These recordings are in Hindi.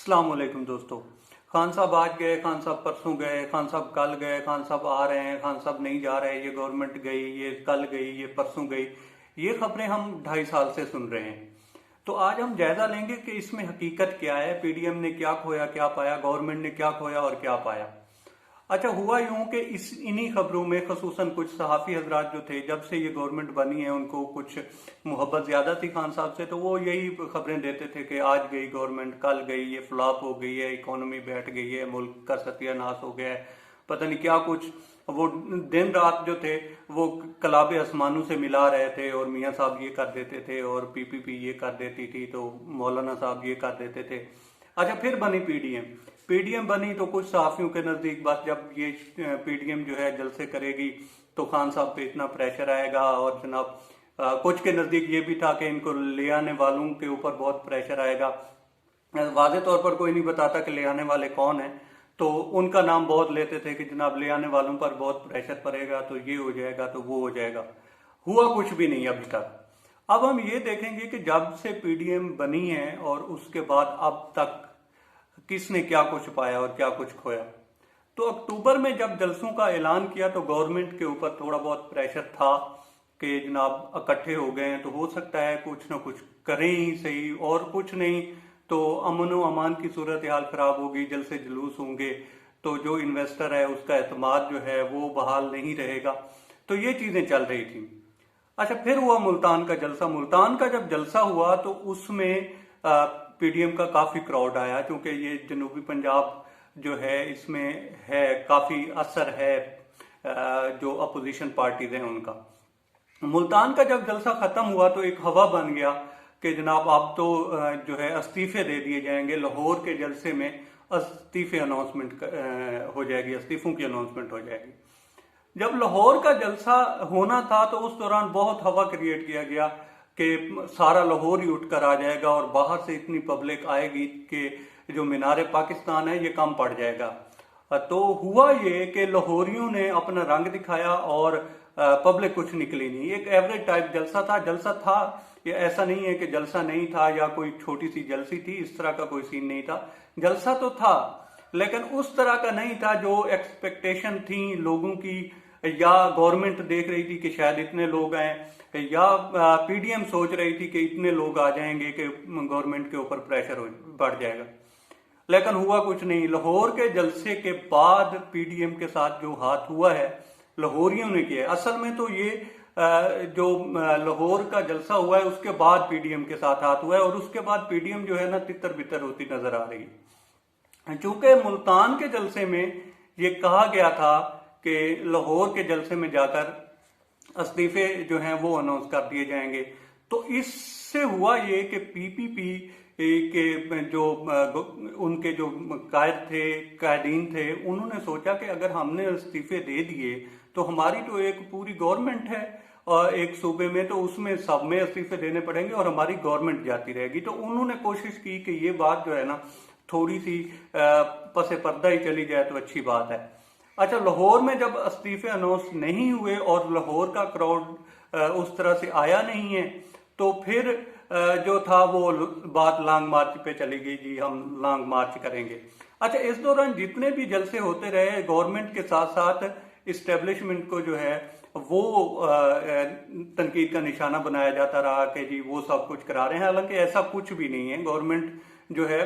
अस्सलाम वालेकुम दोस्तों। खान साहब आज गए, खान साहब परसों गए, खान साहब कल गए, खान साहब आ रहे हैं, खान साहब नहीं जा रहे, ये गवर्नमेंट गई, ये कल गई, ये परसों गई। ये खबरें हम 2.5 साल से सुन रहे हैं। तो आज हम जायजा लेंगे कि इसमें हकीकत क्या है, पीडीएम ने क्या खोया क्या पाया, गवर्नमेंट ने क्या खोया और क्या पाया। अच्छा, हुआ यूं कि इस इन्हीं खबरों में खसूसन कुछ सहाफ़ी हजरात जो थे, जब से ये गवर्नमेंट बनी है उनको कुछ मोहब्बत ज़्यादा थी खान साहब से, तो वो यही खबरें देते थे कि आज गई गवर्नमेंट, कल गई, ये फ्लॉप हो गई है, इकोनॉमी बैठ गई है, मुल्क का सत्यानाश हो गया है, पता नहीं क्या कुछ। वो दिन रात जो थे वो कलाबे आसमानों से मिला रहे थे, और मियाँ साहब ये कर देते थे और पीपीपी ये कर देती थी, तो मौलाना साहब ये कर देते थे। अच्छा, फिर बनी पीडीएम। पीडीएम बनी तो कुछ सहाफियों के नजदीक बस जब ये पीडीएम जो है जलसे करेगी तो खान साहब पे इतना प्रेशर आएगा, और जनाब कुछ के नजदीक ये भी था कि इनको ले आने वालों के ऊपर बहुत प्रेशर आएगा। वाजे तौर पर कोई नहीं बताता कि ले आने वाले कौन है, तो उनका नाम बहुत लेते थे कि जनाब ले आने वालों पर बहुत प्रेशर पड़ेगा, तो ये हो जाएगा, तो वो हो जाएगा। हुआ कुछ भी नहीं अभी तक। अब हम ये देखेंगे कि जब से पीडीएम बनी है और उसके बाद अब तक किसने क्या कुछ पाया और क्या कुछ खोया। तो अक्टूबर में जब जलसों का ऐलान किया तो गवर्नमेंट के ऊपर थोड़ा बहुत प्रेशर था कि जनाब इकट्ठे हो गए हैं तो हो सकता है कुछ ना कुछ करें ही सही, और कुछ नहीं तो अमन व अमान की सूरत हाल खराब होगी, जलसे जुलूस होंगे, तो जो इन्वेस्टर है उसका एतमाद जो है वो बहाल नहीं रहेगा। तो ये चीजें चल रही थी। अच्छा, फिर हुआ मुल्तान का जलसा। मुल्तान का जब जलसा हुआ तो उसमें पीडीएम का काफी क्राउड आया, क्योंकि ये जनूबी पंजाब जो है इसमें है काफी असर है जो अपोजिशन पार्टीज हैं उनका। मुल्तान का जब जलसा खत्म हुआ तो एक हवा बन गया कि जनाब अब तो जो है इस्तीफे दे दिए जाएंगे। लाहौर के जलसे में इस्तीफे अनाउंसमेंट हो जाएगी, इस्तीफों की अनाउंसमेंट हो जाएगी। जब लाहौर का जलसा होना था तो उस दौरान बहुत हवा क्रिएट किया गया कि सारा लाहौर ही उठकर आ जाएगा और बाहर से इतनी पब्लिक आएगी कि जो मीनार पाकिस्तान है ये कम पड़ जाएगा। तो हुआ ये कि लाहौरियों ने अपना रंग दिखाया और पब्लिक कुछ निकली नहीं। एक एवरेज टाइप जलसा था, ये ऐसा नहीं है कि जलसा नहीं था या कोई छोटी सी जलसी थी, इस तरह का कोई सीन नहीं था। जलसा तो था लेकिन उस तरह का नहीं था जो एक्सपेक्टेशन थी लोगों की, या गवर्नमेंट देख रही थी कि शायद इतने लोग आए, या पीडीएम सोच रही थी कि इतने लोग आ जाएंगे कि गवर्नमेंट के ऊपर प्रेशर बढ़ जाएगा। लेकिन हुआ कुछ नहीं। लाहौर के जलसे के बाद पीडीएम के साथ जो हाथ हुआ है लाहौरियों ने किया। असल में तो ये जो लाहौर का जलसा हुआ है उसके बाद पीडीएम के साथ हाथ हुआ है, और उसके बाद पीडीएम जो है ना तितर बितर होती नजर आ रही है। चूंकि मुल्तान के जलसे में ये कहा गया था कि लाहौर के जलसे में जाकर इस्तीफे जो हैं वो अनाउंस कर दिए जाएंगे, तो इससे हुआ ये कि पीपीपी के जो उनके जो कायदीन थे उन्होंने सोचा कि अगर हमने इस्तीफे दे दिए तो हमारी तो एक पूरी गवर्नमेंट है और एक सूबे में, तो उसमें सब में इस्तीफे देने पड़ेंगे और हमारी गवर्नमेंट जाती रहेगी। तो उन्होंने कोशिश की कि ये बात जो है ना थोड़ी सी पसे पर्दा ही चली जाए तो अच्छी बात है। अच्छा, लाहौर में जब इस्तीफे अनाउंस नहीं हुए और लाहौर का क्राउड उस तरह से आया नहीं है, तो फिर जो था वो बात लॉन्ग मार्च पे चली गई, जी हम लॉन्ग मार्च करेंगे। अच्छा, इस दौरान जितने भी जलसे होते रहे गवर्नमेंट के साथ साथ इस्टेब्लिशमेंट को जो है वो तनकीद का निशाना बनाया जाता रहा कि जी वो सब कुछ करा रहे हैं, हालांकि ऐसा कुछ भी नहीं है। गवर्नमेंट जो है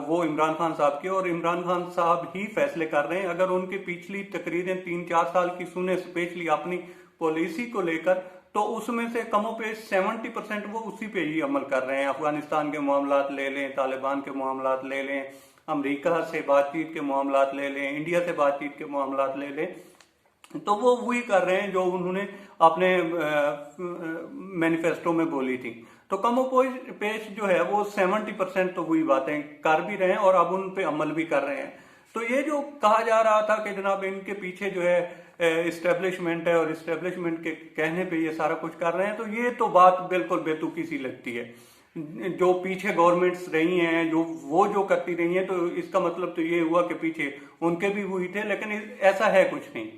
वो इमरान खान साहब की, और इमरान खान साहब ही फैसले कर रहे हैं। अगर उनकी पिछली तकरीरें 3-4 साल की सुने, स्पेशली अपनी पॉलिसी को लेकर, तो उसमें से कमोपेश 70% वो उसी पे ही अमल कर रहे हैं। अफगानिस्तान के मामलात ले लें, तालिबान के मामलात ले लें, अमेरिका से बातचीत के मामलात ले लें, इंडिया से बातचीत के मामलात ले लें, तो वो वही कर रहे हैं जो उन्होंने अपने मैनिफेस्टो में बोली थी। तो कमोपेश जो है वो 70% तो वही बातें कर भी रहे हैं और अब उन पे अमल भी कर रहे हैं। तो ये जो कहा जा रहा था कि जनाब इनके पीछे जो है इस्टेब्लिशमेंट है और इस्टेब्लिशमेंट के कहने पे ये सारा कुछ कर रहे हैं, तो ये तो बात बिल्कुल बेतुकी सी लगती है। जो पीछे गवर्नमेंट्स रही हैं जो करती रही हैं, तो इसका मतलब तो ये हुआ कि पीछे उनके भी हुई थे, लेकिन ऐसा है कुछ नहीं।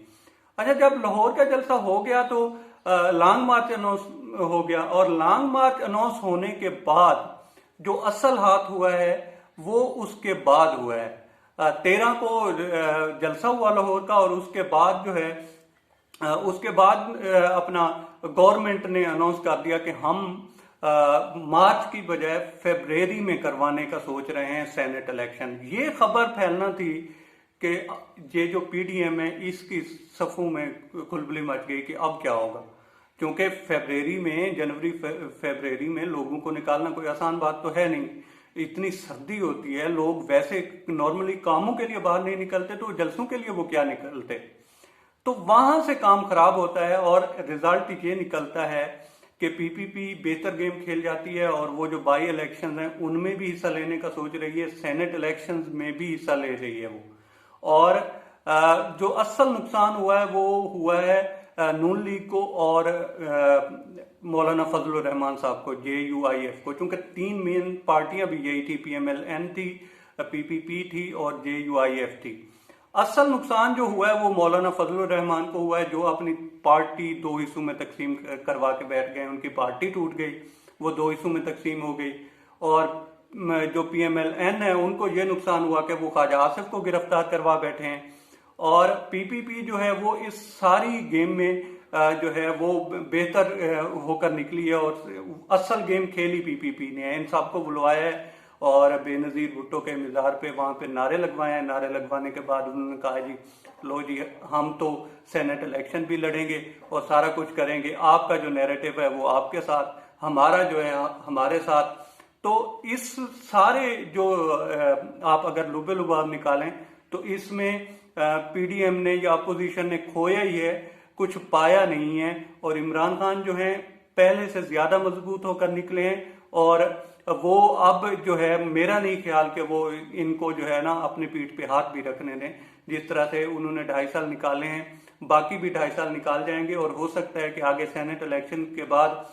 अच्छा, जब लाहौर का जलसा हो गया तो लॉन्ग मार्च अनाउंस हो गया, और लॉन्ग मार्च अनाउंस होने के बाद जो असल हाथ हुआ है वो उसके बाद हुआ है। 13 को जलसा हुआ लाहौर का, और उसके बाद जो है उसके बाद अपना गवर्नमेंट ने अनाउंस कर दिया कि हम मार्च की बजाय फरवरी में करवाने का सोच रहे हैं सेनेट इलेक्शन। ये खबर फैलना थी कि ये जो पीडीएम है इसकी सफू में खुलबली मच गई कि अब क्या होगा, क्योंकि फरवरी में, जनवरी फरवरी में लोगों को निकालना कोई आसान बात तो है नहीं। इतनी सर्दी होती है, लोग वैसे नॉर्मली कामों के लिए बाहर नहीं निकलते, तो जलसों के लिए वो क्या निकलते। तो वहां से काम खराब होता है और रिजल्ट ये निकलता है कि पीपीपी बेहतर गेम खेल जाती है, और वो जो बाई इलेक्शन हैं उनमें भी हिस्सा लेने का सोच रही है, सेनेट इलेक्शन में भी हिस्सा ले रही है वो। और जो असल नुकसान हुआ है वो हुआ है नून लीग को और मौलाना फजलुर रहमान साहब को, JUIF को, क्योंकि 3 मेन पार्टियां भी यही थी, PMLN थी, PPP थी और JUIF थी। असल नुकसान जो हुआ है वो मौलाना फजलुर रहमान को हुआ है, जो अपनी पार्टी 2 हिस्सों में तकसीम करवा के बैठ गए, उनकी पार्टी टूट गई, वो 2 हिस्सों में तकसीम हो गई। और जो PMLN है उनको ये नुकसान हुआ कि वो ख्वाजा आसिफ को गिरफ्तार करवा बैठे हैं, और PPP जो है वो इस सारी गेम में जो है वो बेहतर होकर निकली है, और असल गेम खेली PPP ने। इन सबको बुलवाया है और बेनजीर भुट्टो के मिजार पे वहां पे नारे लगवाए हैं। नारे लगवाने के बाद उन्होंने कहा जी लो जी हम तो सेनेट इलेक्शन भी लड़ेंगे और सारा कुछ करेंगे, आपका जो नैरेटिव है वो आपके साथ, हमारा जो है हमारे साथ। तो इस सारे जो आप अगर लुबे लुबाब निकालें तो इसमें पीडीएम ने या अपोजिशन ने खोया ही है, कुछ पाया नहीं है। और इमरान खान जो है पहले से ज्यादा मजबूत होकर निकले हैं, और वो अब जो है मेरा नहीं ख्याल कि वो इनको जो है ना अपनी पीठ पे हाथ भी रखने दें। जिस तरह से उन्होंने 2.5 साल निकाले हैं, बाकी भी 2.5 साल निकाल जाएंगे, और हो सकता है कि आगे सेनेट इलेक्शन के बाद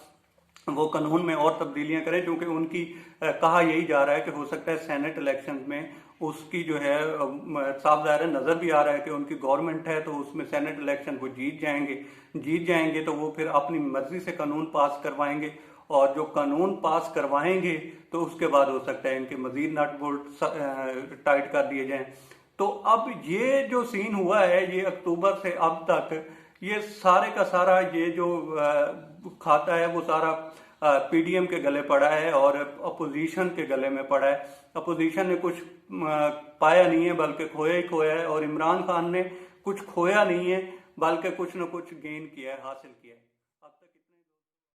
वो कानून में और तब्दीलियां करें, क्योंकि उनकी कहा यही जा रहा है कि हो सकता है सेनेट इलेक्शन में उसकी जो है साफ ज़ाहिर नजर भी आ रहा है कि उनकी गवर्नमेंट है, तो उसमें सेनेट इलेक्शन वो जीत जाएंगे तो वो फिर अपनी मर्जी से कानून पास करवाएंगे, और जो कानून पास करवाएंगे तो उसके बाद हो सकता है इनके मजीद नट बोल्ट टाइट कर दिए जाएं। तो अब ये जो सीन हुआ है, ये अक्टूबर से अब तक ये सारे का सारा ये जो खाता है वो सारा पीडीएम के गले पड़ा है और अपोजिशन के गले में पड़ा है। अपोजिशन ने कुछ पाया नहीं है बल्कि खोया ही खोया है, और इमरान खान ने कुछ खोया नहीं है बल्कि कुछ न कुछ गेन किया है, हासिल किया है।